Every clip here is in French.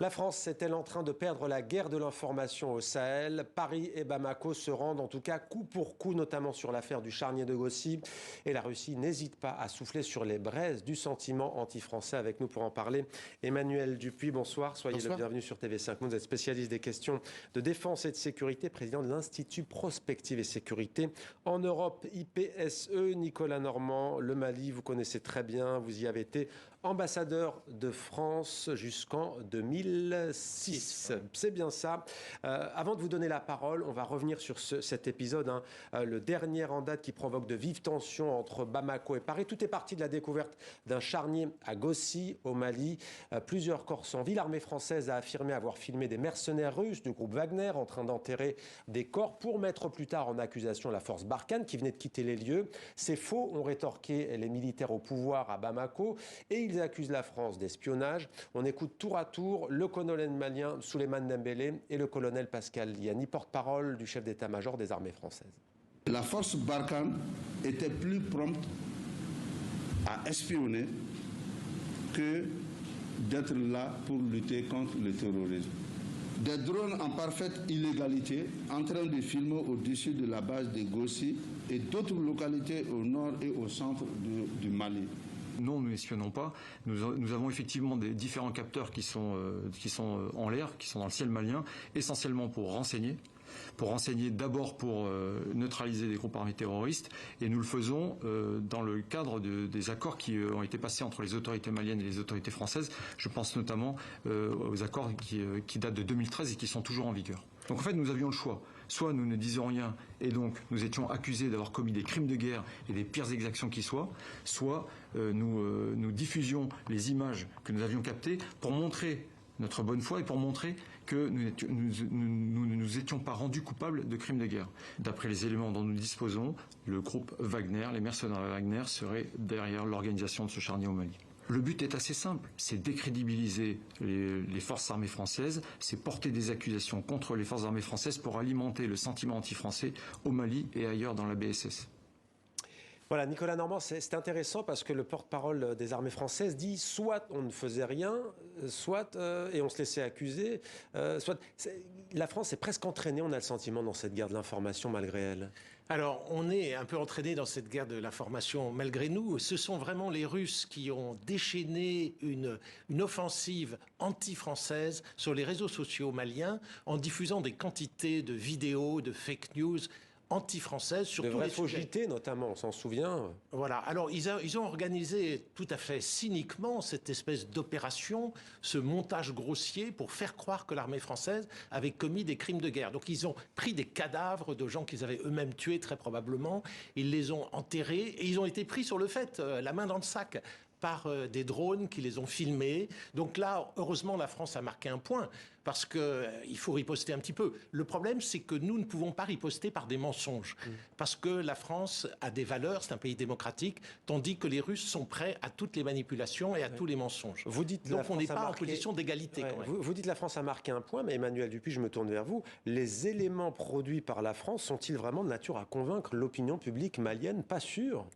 La France est-elle en train de perdre la guerre de l'information au Sahel? Paris et Bamako se rendent en tout cas coup pour coup, notamment sur l'affaire du charnier de Gossi. Et la Russie n'hésite pas à souffler sur les braises du sentiment anti-français. Avec nous pour en parler, Emmanuel Dupuis, bonsoir. Soyez le bienvenu sur TV5. Vous êtes spécialiste des questions de défense et de sécurité, président de l'Institut Prospective et Sécurité en Europe, IPSE. Nicolas Normand, le Mali, vous connaissez très bien. Vous y avez été ambassadeur de France jusqu'en 2006. C'est bien ça. Avant de vous donner la parole, on va revenir sur cet épisode, le dernier en date qui provoque de vives tensions entre Bamako et Paris. Tout est parti de la découverte d'un charnier à Gossi, au Mali. Plusieurs corps sans vie. L'armée française a affirmé avoir filmé des mercenaires russes du groupe Wagner en train d'enterrer des corps pour mettre plus tard en accusation la force Barkhane qui venait de quitter les lieux. C'est faux, ont rétorqué les militaires au pouvoir à Bamako et ils accusent la France d'espionnage. On écoute tour à tour le colonel malien Souleymane Dembélé et le colonel Pascal Liani, porte-parole du chef d'état-major des armées françaises. La force Barkhane était plus prompte à espionner que d'être là pour lutter contre le terrorisme. Des drones en parfaite illégalité en train de filmer au-dessus de la base de Gossi et d'autres localités au nord et au centre du Mali. Non, nous n'espionnons pas. Nous avons effectivement des différents capteurs qui sont en l'air, qui sont dans le ciel malien, essentiellement pour renseigner. D'abord pour neutraliser des groupes armés terroristes, et nous le faisons dans le cadre des accords qui ont été passés entre les autorités maliennes et les autorités françaises. Je pense notamment aux accords qui datent de 2013 et qui sont toujours en vigueur. Donc en fait, nous avions le choix. Soit nous ne disions rien et donc nous étions accusés d'avoir commis des crimes de guerre et des pires exactions qui soient, soit nous diffusions les images que nous avions captées pour montrer notre bonne foi et pour montrer que nous ne nous étions pas rendus coupables de crimes de guerre. D'après les éléments dont nous disposons, le groupe Wagner, les mercenaires Wagner, seraient derrière l'organisation de ce charnier au Mali. Le but est assez simple, c'est décrédibiliser les forces armées françaises, c'est porter des accusations contre les forces armées françaises pour alimenter le sentiment anti-français au Mali et ailleurs dans la BSS. Voilà, Nicolas Normand, c'est intéressant parce que le porte-parole des armées françaises dit soit on ne faisait rien, soit et on se laissait accuser, soit la France est presque entraînée, on a le sentiment, dans cette guerre de l'information malgré elle. Alors, on est un peu entraîné dans cette guerre de l'information malgré nous. Ce sont vraiment les Russes qui ont déchaîné une offensive anti-française sur les réseaux sociaux maliens en diffusant des quantités de vidéos, de fake news anti-française sur tous les sujets. JT notamment, on s'en souvient. Voilà, alors ils ont organisé tout à fait cyniquement cette espèce d'opération, ce montage grossier pour faire croire que l'armée française avait commis des crimes de guerre. Donc ils ont pris des cadavres de gens qu'ils avaient eux-mêmes tués très probablement, ils les ont enterrés et ils ont été pris sur le fait, la main dans le sac, par des drones qui les ont filmés. Donc là, heureusement, la France a marqué un point, parce qu'il faut riposter un petit peu. Le problème, c'est que nous ne pouvons pas riposter par des mensonges, parce que la France a des valeurs, c'est un pays démocratique, tandis que les Russes sont prêts à toutes les manipulations et à tous les mensonges. Vous dites donc on n'est pas en position d'égalité. Quand même. Vous dites la France a marqué un point, mais Emmanuel Dupuis, je me tourne vers vous. Les éléments produits par la France sont-ils vraiment de nature à convaincre l'opinion publique malienne? Pas sûr.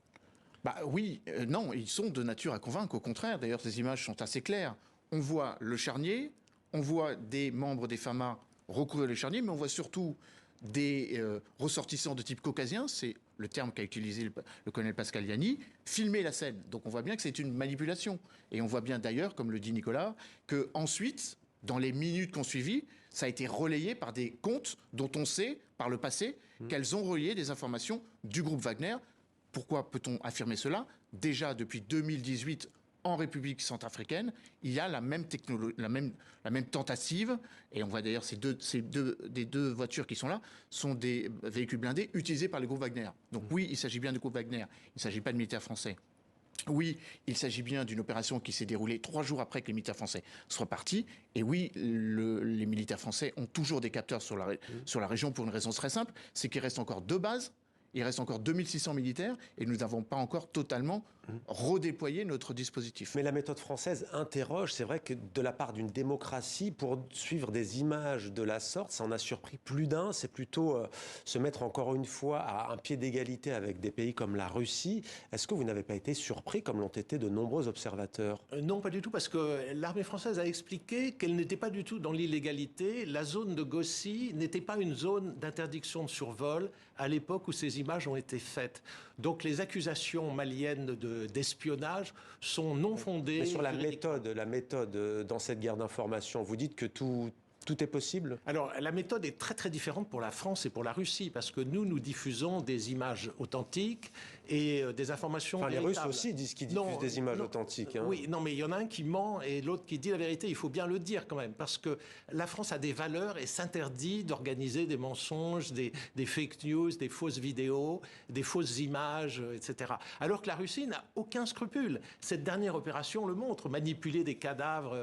Oui, non, ils sont de nature à convaincre, au contraire. D'ailleurs, ces images sont assez claires. On voit le charnier, on voit des membres des FAMA recourir le charnier, mais on voit surtout des ressortissants de type caucasien, c'est le terme qu'a utilisé le colonel Pascal Liani, filmer la scène. Donc on voit bien que c'est une manipulation. Et on voit bien d'ailleurs, comme le dit Nicolas, que ensuite, dans les minutes qui ont suivi, ça a été relayé par des comptes dont on sait, par le passé, qu'elles ont relayé des informations du groupe Wagner. Pourquoi peut-on affirmer cela? Déjà, depuis 2018, en République centrafricaine, il y a la même tentative, et on voit d'ailleurs des deux voitures qui sont là, sont des véhicules blindés utilisés par le groupe Wagner. Donc oui, il s'agit bien du groupe Wagner, il ne s'agit pas de militaires français. Oui, il s'agit bien d'une opération qui s'est déroulée 3 jours après que les militaires français soient partis. Et oui, les militaires français ont toujours des capteurs sur la région pour une raison très simple, c'est qu'il reste encore 2 bases. Il reste encore 2600 militaires et nous n'avons pas encore totalement redéployer notre dispositif. Mais la méthode française interroge, c'est vrai que de la part d'une démocratie, pour suivre des images de la sorte, ça en a surpris plus d'un. C'est plutôt se mettre encore une fois à un pied d'égalité avec des pays comme la Russie. Est-ce que vous n'avez pas été surpris, comme l'ont été de nombreux observateurs? Non, pas du tout, parce que l'armée française a expliqué qu'elle n'était pas du tout dans l'illégalité. La zone de Gossi n'était pas une zone d'interdiction de survol à l'époque où ces images ont été faites. Donc les accusations maliennes d'espionnage sont non fondées. Mais sur la méthode dans cette guerre d'information, vous dites que tout est possible? Alors, la méthode est très très différente pour la France et pour la Russie, parce que nous diffusons des images authentiques et des informations les véritables. Russes aussi disent qu'ils diffusent des images authentiques. Hein. Oui, non, mais il y en a un qui ment et l'autre qui dit la vérité. Il faut bien le dire quand même, parce que la France a des valeurs et s'interdit d'organiser des mensonges, des fake news, des fausses vidéos, des fausses images, etc. Alors que la Russie n'a aucun scrupule. Cette dernière opération le montre, manipuler des cadavres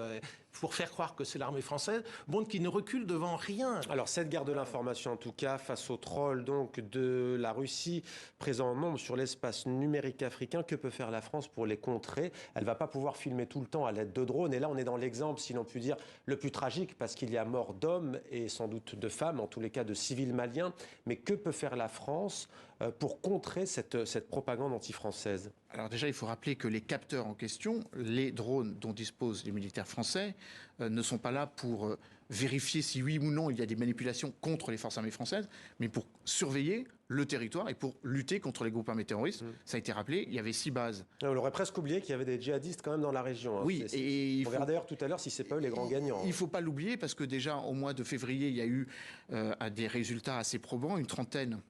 pour faire croire que c'est l'armée française, montre qu'il ne recule devant rien. Alors cette guerre de l'information, en tout cas, face aux trolls donc de la Russie, présents en nombre sur l'espace numérique africain, que peut faire la France pour les contrer? Elle ne va pas pouvoir filmer tout le temps à l'aide de drones. Et là, on est dans l'exemple, si l'on peut dire, le plus tragique, parce qu'il y a mort d'hommes et sans doute de femmes, en tous les cas de civils maliens. Mais que peut faire la France pour contrer cette propagande anti-française? Alors déjà, il faut rappeler que les capteurs en question, les drones dont disposent les militaires français, ne sont pas là pour vérifier si oui ou non il y a des manipulations contre les forces armées françaises, mais pour surveiller le territoire et pour lutter contre les groupes armés terroristes. Ça a été rappelé, il y avait 6 bases. On aurait presque oublié qu'il y avait des djihadistes quand même dans la région. Hein. Oui, et on verra d'ailleurs tout à l'heure si c'est pas eux les grands gagnants. Il ne faut pas l'oublier parce que déjà au mois de février, il y a eu des résultats assez probants, une trentaine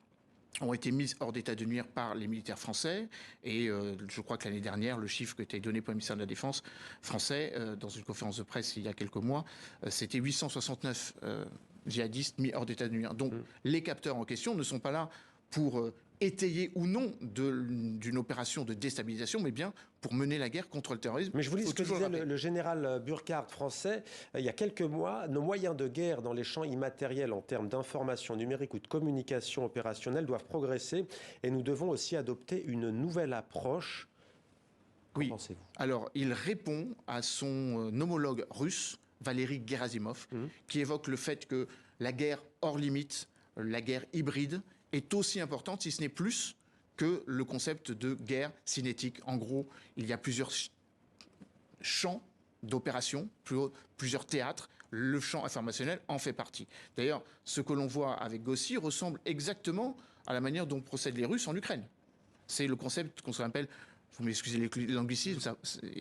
ont été mises hors d'état de nuire par les militaires français. Et je crois que l'année dernière, le chiffre qui a été donné par le ministère de la Défense français, dans une conférence de presse il y a quelques mois, c'était 869 djihadistes mis hors d'état de nuire. Donc les capteurs en question ne sont pas là pour étayer ou non d'une opération de déstabilisation, mais bien pour mener la guerre contre le terrorisme. Mais je vous lis ce que disait le général Burkhardt français il y a quelques mois. Nos moyens de guerre dans les champs immatériels en termes d'information numérique ou de communication opérationnelle doivent progresser et nous devons aussi adopter une nouvelle approche. Qu'en pensez-vous? Alors, il répond à son homologue russe, Valéry Gerasimov, qui évoque le fait que la guerre hors limite, la guerre hybride, est aussi importante, si ce n'est plus, que le concept de guerre cinétique. En gros, il y a plusieurs champs d'opération, plusieurs théâtres. Le champ informationnel en fait partie. D'ailleurs, ce que l'on voit avec Gossi ressemble exactement à la manière dont procèdent les Russes en Ukraine. C'est le concept qu'on appelle, vous m'excusez l'anglicisme,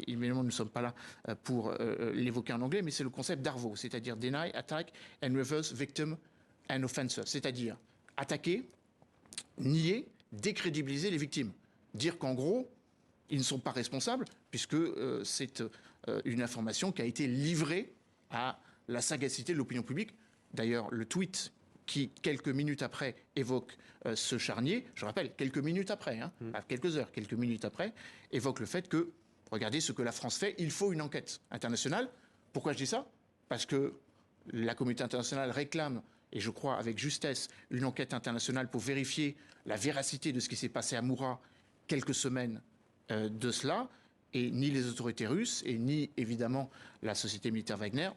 évidemment nous ne sommes pas là pour l'évoquer en anglais, mais c'est le concept d'ARVO, c'est-à-dire Deny, Attack and Reverse Victim and Offender, c'est-à-dire attaquer, nier, décrédibiliser les victimes. Dire qu'en gros, ils ne sont pas responsables, puisque c'est une information qui a été livrée à la sagacité de l'opinion publique. D'ailleurs, le tweet qui, quelques minutes après, évoque ce charnier, je rappelle, quelques minutes après, pas quelques heures, quelques minutes après, évoque le fait que, regardez ce que la France fait, il faut une enquête internationale. Pourquoi je dis ça? Parce que la communauté internationale réclame, et je crois avec justesse, une enquête internationale pour vérifier la véracité de ce qui s'est passé à Moura quelques semaines de cela, et ni les autorités russes, et ni évidemment la société militaire Wagner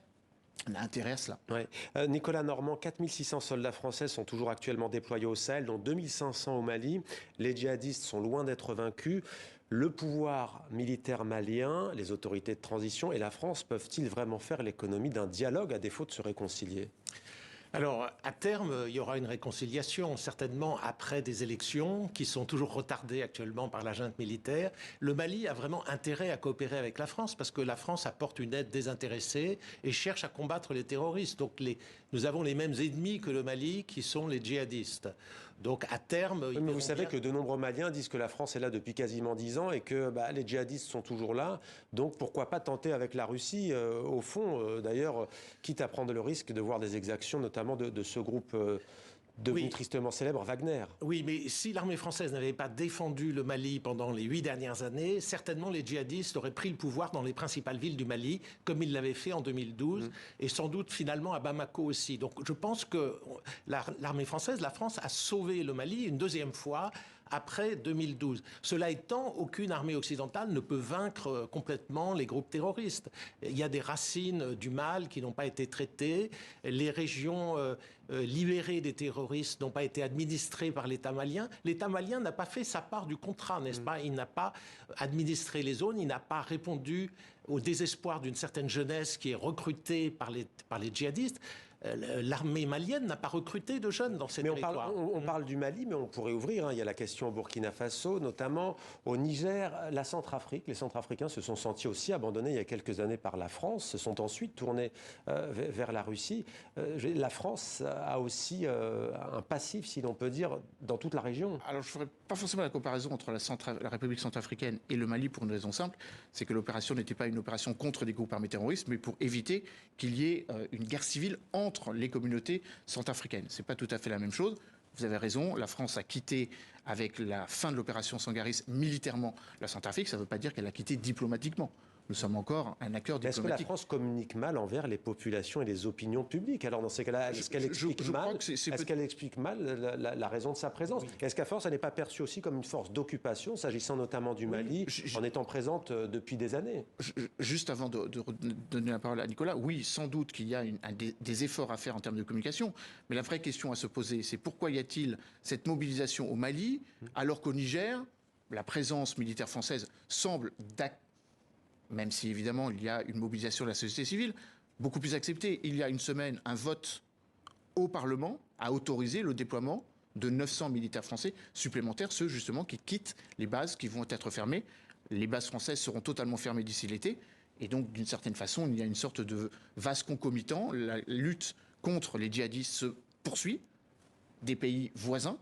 n'a intérêt à cela. Ouais. Nicolas Normand, 4600 soldats français sont toujours actuellement déployés au Sahel, dont 2500 au Mali. Les djihadistes sont loin d'être vaincus. Le pouvoir militaire malien, les autorités de transition et la France peuvent-ils vraiment faire l'économie d'un dialogue à défaut de se réconcilier? Alors, à terme, il y aura une réconciliation, certainement après des élections qui sont toujours retardées actuellement par la junte militaire. Le Mali a vraiment intérêt à coopérer avec la France parce que la France apporte une aide désintéressée et cherche à combattre les terroristes. Donc, nous avons les mêmes ennemis que le Mali qui sont les djihadistes. Donc, à terme... Mais vous savez que de nombreux Maliens disent que la France est là depuis quasiment 10 ans et que les djihadistes sont toujours là. Donc, pourquoi pas tenter avec la Russie, au fond, d'ailleurs, quitte à prendre le risque de voir des exactions, notamment de ce groupe devenu tristement célèbre, Wagner. Oui, mais si l'armée française n'avait pas défendu le Mali pendant les 8 dernières années, certainement les djihadistes auraient pris le pouvoir dans les principales villes du Mali, comme ils l'avaient fait en 2012, et sans doute finalement à Bamako aussi. Donc je pense que l'armée française, la France, a sauvé le Mali une deuxième fois après 2012. Cela étant, aucune armée occidentale ne peut vaincre complètement les groupes terroristes. Il y a des racines du mal qui n'ont pas été traitées. Les régions libérées des terroristes n'ont pas été administrées par l'État malien. L'État malien n'a pas fait sa part du contrat, n'est-ce pas? Il n'a pas administré les zones, il n'a pas répondu au désespoir d'une certaine jeunesse qui est recrutée par les djihadistes. L'armée malienne n'a pas recruté de jeunes dans ces territoires. On parle du Mali, mais on pourrait ouvrir. Hein. Il y a la question au Burkina Faso, notamment au Niger, la Centrafrique. Les Centrafricains se sont sentis aussi abandonnés il y a quelques années par la France, se sont ensuite tournés vers la Russie. La France a aussi un passif, si l'on peut dire, dans toute la région. Alors je ne ferai pas forcément la comparaison entre la République centrafricaine et le Mali pour une raison simple, c'est que l'opération n'était pas une opération contre des groupes armés terroristes, mais pour éviter qu'il y ait une guerre civile entre les communautés centrafricaines. Ce n'est pas tout à fait la même chose. Vous avez raison, la France a quitté, avec la fin de l'opération Sangaris, militairement la Centrafrique. Ça ne veut pas dire qu'elle a quitté diplomatiquement. Nous sommes encore un acteur diplomatique. Est-ce que la France communique mal envers les populations et les opinions publiques? Alors dans ces cas-là, est-ce qu'elle explique mal la raison de sa présence? Oui. Est-ce qu'à force, elle n'est pas perçue aussi comme une force d'occupation, s'agissant notamment du Mali, en étant présente depuis des années? Juste avant de donner la parole à Nicolas, oui, sans doute qu'il y a des efforts à faire en termes de communication, mais la vraie question à se poser, c'est pourquoi y a-t-il cette mobilisation au Mali, alors qu'au Niger, la présence militaire française semble même si évidemment il y a une mobilisation de la société civile, beaucoup plus acceptée. Il y a une semaine, un vote au Parlement a autorisé le déploiement de 900 militaires français supplémentaires, ceux justement qui quittent les bases qui vont être fermées. Les bases françaises seront totalement fermées d'ici l'été. Et donc, d'une certaine façon, il y a une sorte de vase concomitant. La lutte contre les djihadistes se poursuit. Des pays voisins,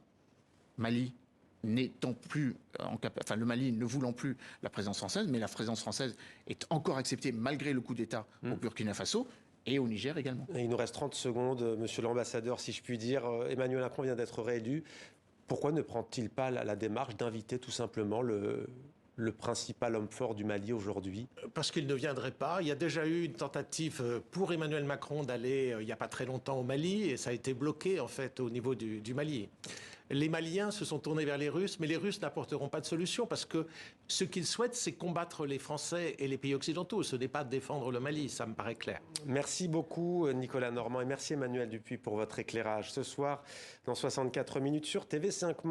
Mali, n'étant plus le Mali ne voulant plus la présence française, mais la présence française est encore acceptée malgré le coup d'État au Burkina Faso et au Niger également. Et il nous reste 30 secondes, monsieur l'ambassadeur, si je puis dire. Emmanuel Macron vient d'être réélu. Pourquoi ne prend-il pas la démarche d'inviter tout simplement le principal homme fort du Mali aujourd'hui? Parce qu'il ne viendrait pas. Il y a déjà eu une tentative pour Emmanuel Macron d'aller, il n'y a pas très longtemps, au Mali, et ça a été bloqué, en fait, au niveau du Mali. Les Maliens se sont tournés vers les Russes, mais les Russes n'apporteront pas de solution, parce que ce qu'ils souhaitent, c'est combattre les Français et les pays occidentaux. Ce n'est pas défendre le Mali, ça me paraît clair. Merci beaucoup, Nicolas Normand, et merci Emmanuel Dupuis pour votre éclairage. Ce soir, dans 64 minutes sur TV5.